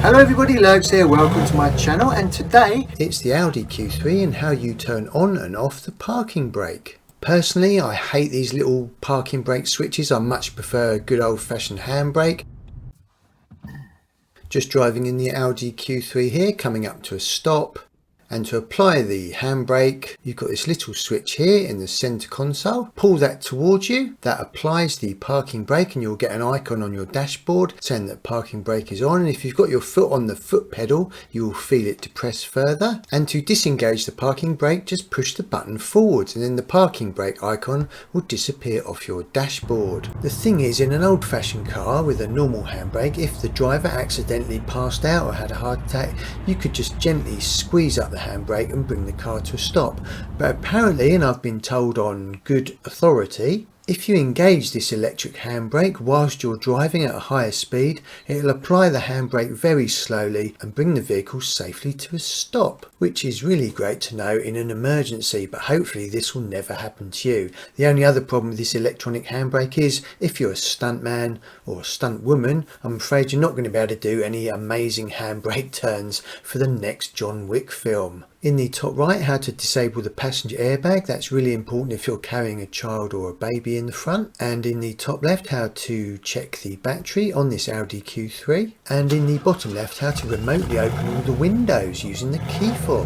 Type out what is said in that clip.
Hello everybody, Lurgs here, welcome to my channel, and today it's the Audi Q3 and how you turn on and off the parking brake. Personally, I hate these little parking brake switches. I much prefer a good old-fashioned handbrake. Just driving in the Audi Q3 here, coming up to a stop. And to apply the handbrake, you've got this little switch here in the center console. Pull that towards you. That applies the parking brake and you'll get an icon on your dashboard saying that parking brake is on. And if you've got your foot on the foot pedal, you will feel it depress further. And to disengage the parking brake, just push the button forwards and then the parking brake icon will disappear off your dashboard. The thing is, in an old-fashioned car with a normal handbrake, if the driver accidentally passed out or had a heart attack, you could just gently squeeze up the handbrake and bring the car to a stop. But apparently, and I've been told on good authority, if you engage this electric handbrake whilst you're driving at a higher speed, it'll apply the handbrake very slowly and bring the vehicle safely to a stop, which is really great to know in an emergency, but hopefully this will never happen to you. The only other problem with this electronic handbrake is if you're a stuntman or a stunt woman, I'm afraid you're not going to be able to do any amazing handbrake turns for the next John Wick film. In the top right, how to disable the passenger airbag. That's really important if you're carrying a child or a baby in the front. And in the top left, how to check the battery on this Audi Q3. And in the bottom left, how to remotely open all the windows using the key fob.